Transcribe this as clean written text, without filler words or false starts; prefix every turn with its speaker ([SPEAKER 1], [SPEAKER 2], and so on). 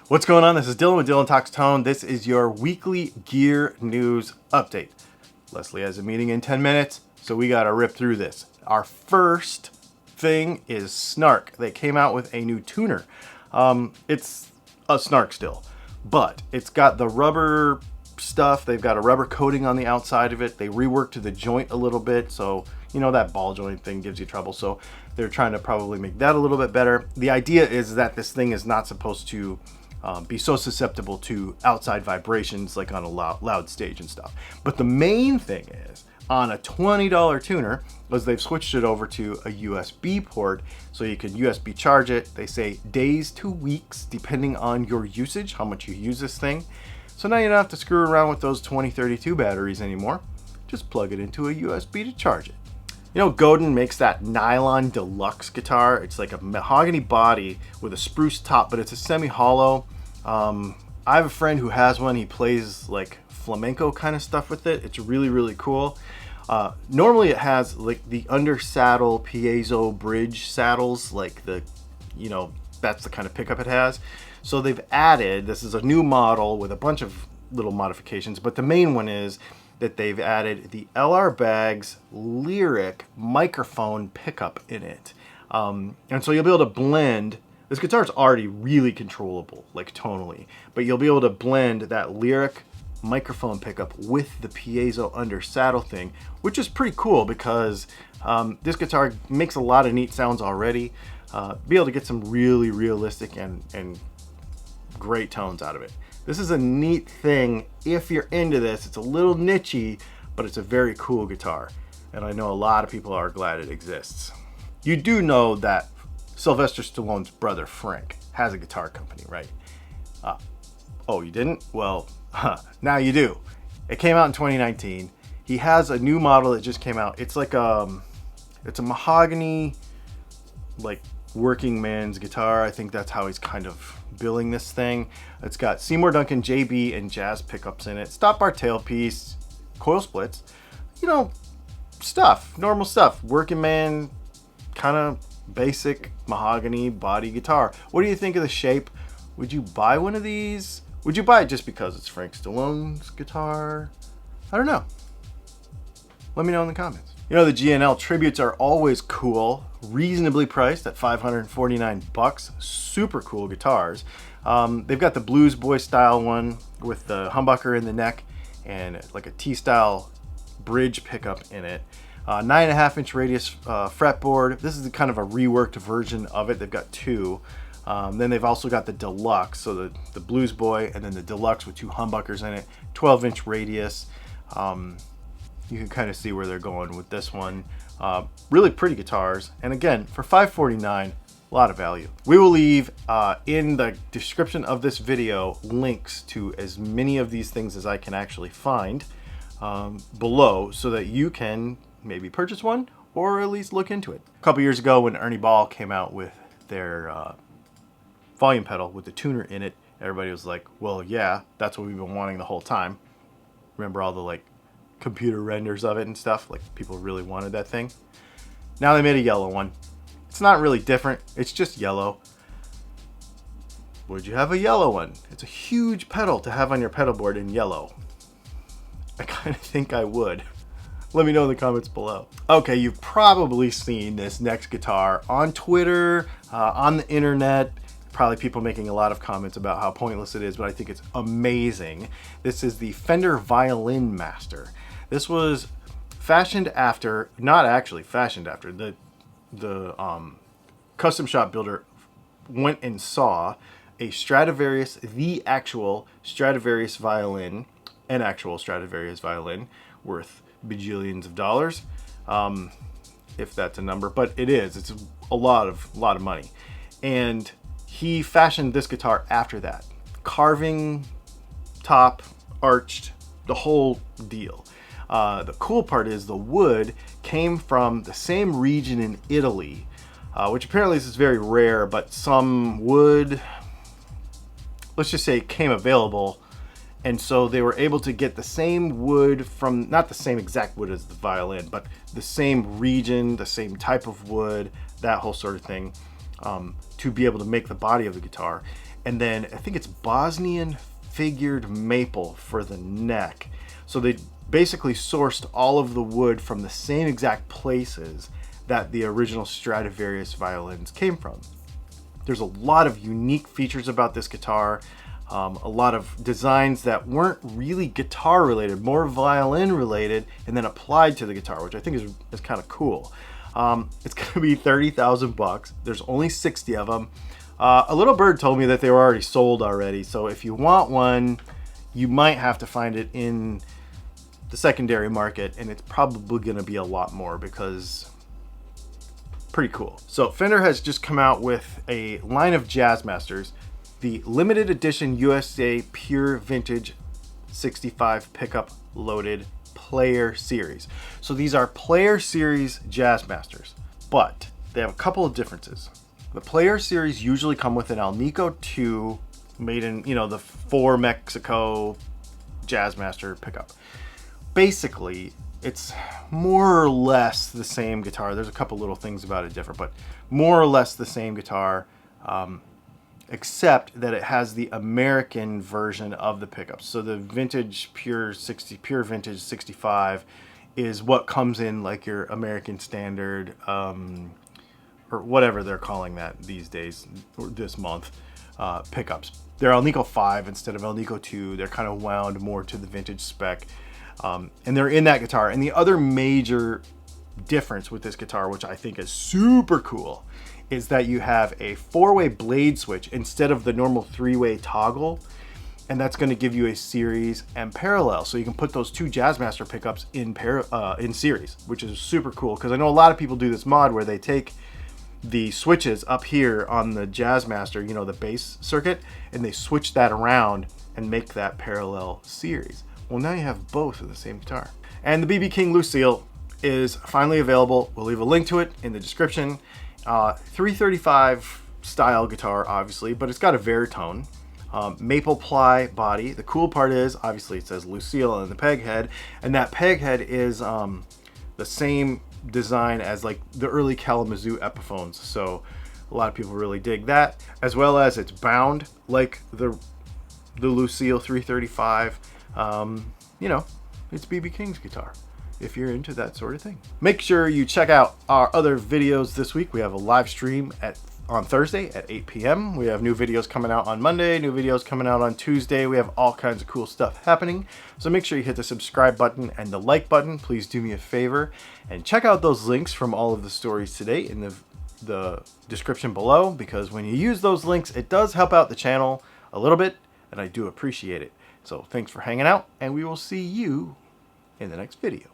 [SPEAKER 1] What's going on? This is Dylan with Dylan Talks Tone. This is your weekly gear news update. Leslie has a meeting in 10 minutes, so we got to rip through this. Our first thing is Snark. They came out with a new tuner. It's a Snark still, but it's got the rubber stuff. They've got a rubber coating on the outside of it. They reworked the joint a little bit, so you know that ball joint thing gives you trouble, so they're trying to probably make that a little bit better. The idea is that this thing is not supposed to be so susceptible to outside vibrations like on a loud stage and stuff. But the main thing is, on a $20 tuner, was they've switched it over to a USB port so you can USB charge it. They say days to weeks depending on your usage, how much you use this thing. So now you don't have to screw around with those 2032 batteries anymore. Just plug it into a USB to charge it. You know, Godin makes that Nylon Deluxe guitar. It's like a mahogany body with a spruce top, but it's a semi-hollow. I have a friend who has one. He plays like flamenco kind of stuff with it. It's really, really cool. Normally it has like the under saddle piezo bridge saddles, like that's the kind of pickup it has. So they've added, this is a new model with a bunch of little modifications, but the main one is that they've added the LR Baggs Lyric microphone pickup in it. And so you'll be able to blend. This guitar is already really controllable, like tonally, but you'll be able to blend that Lyric microphone pickup with the piezo under saddle thing, which is pretty cool because this guitar makes a lot of neat sounds already. Be able to get some really realistic and great tones out of it. This is a neat thing if you're into this. It's a little nichey, but it's a very cool guitar, and I know a lot of people are glad it exists. You do know that Sylvester Stallone's brother Frank has a guitar company, right? Oh, you didn't? Well, now you do. It came out in 2019. He has a new model that just came out. It's like it's a mahogany, like working man's guitar. I think that's how he's kind of billing this thing. It's got Seymour Duncan JB and jazz pickups in it, stop bar tailpiece, coil splits, stuff, normal stuff, working man kind of basic mahogany body guitar. What do you think of the shape? Would you buy one of these? Would you buy it just because it's Frank Stallone's guitar? I don't know. Let me know in the comments. You know, the GNL tributes are always cool, reasonably priced at $549. Super cool guitars. They've got the Blues Boy style one with the humbucker in the neck and like a T-style bridge pickup in it. 9.5-inch radius fretboard. This is kind of a reworked version of it. They've got two. Then they've also got the Deluxe, so the Blues Boy and then the Deluxe with two humbuckers in it. 12-inch radius. You can kind of see where they're going with this one. Really pretty guitars. And again, for $549, a lot of value. We will leave in the description of this video links to as many of these things as I can actually find below so that you can maybe purchase one or at least look into it. A couple years ago when Ernie Ball came out with their volume pedal with the tuner in it, everybody was like, well, yeah, that's what we've been wanting the whole time. Remember all the like computer renders of it and stuff? Like people really wanted that thing. Now they made a yellow one. It's not really different. It's just yellow. Would you have a yellow one? It's a huge pedal to have on your pedal board in yellow. I kind of think I would. Let me know in the comments below. Okay, you've probably seen this next guitar on Twitter, on the internet. Probably people making a lot of comments about how pointless it is, but I think it's amazing. This is the Fender Violin Master. This was fashioned after, not actually fashioned after, the custom shop builder went and saw a Stradivarius, the actual Stradivarius violin, an actual Stradivarius violin worth bajillions of dollars, if that's a number, but it is. It's a lot of money, and he fashioned this guitar after that. Carving, top, arched, the whole deal. The cool part is the wood came from the same region in Italy, which apparently this is very rare, but some wood, let's just say, came available. And so they were able to get the same wood from, not the same exact wood as the violin, but the same region, the same type of wood, that whole sort of thing, to be able to make the body of the guitar. and then I think it's Bosnian figured maple for the neck. So they basically sourced all of the wood from the same exact places that the original Stradivarius violins came from. There's a lot of unique features about this guitar, a lot of designs that weren't really guitar related, more violin related, and then applied to the guitar, which I think is kind of cool. It's gonna be $30,000. There's only 60 of them. A little bird told me that they were already sold already, so if you want one, you might have to find it in the secondary market, and it's probably gonna be a lot more because pretty cool. So Fender has just come out with a line of Jazzmasters, the limited edition USA Pure Vintage 65 pickup loaded Player Series. So these are Player Series Jazzmasters, but they have a couple of differences. The Player Series usually come with an Alnico 2 made in, the for Mexico Jazzmaster pickup. Basically, it's more or less the same guitar. There's a couple little things about it different, but more or less the same guitar, except that it has the American version of the pickups. So the vintage pure vintage 65 is what comes in like your American standard, or whatever they're calling that these days, or this month, pickups. They're Alnico 5 instead of Alnico 2. They're kind of wound more to the vintage spec. And they're in that guitar. And the other major difference with this guitar, which I think is super cool, is that you have a 4-way blade switch instead of the normal 3-way toggle. And that's going to give you a series and parallel. So you can put those two Jazzmaster pickups in series, which is super cool. Because I know a lot of people do this mod where they take the switches up here on the Jazzmaster, the bass circuit, and they switch that around and make that parallel series. Well, now you have both of the same guitar. And the BB King Lucille is finally available. We'll leave a link to it in the description. 335 style guitar, obviously, but it's got a Veritone. Maple ply body. The cool part is, obviously, it says Lucille on the peg head, and that peg head is the same design as like the early Kalamazoo Epiphones. So a lot of people really dig that, as well as it's bound like the Lucille 335. It's BB King's guitar, if you're into that sort of thing. Make sure you check out our other videos this week. We have a live stream on Thursday at 8 p.m. We have new videos coming out on Monday, new videos coming out on Tuesday. We have all kinds of cool stuff happening. So make sure you hit the subscribe button and the like button. Please do me a favor and check out those links from all of the stories today in the description below, because when you use those links, it does help out the channel a little bit, and I do appreciate it. So thanks for hanging out, and we will see you in the next video.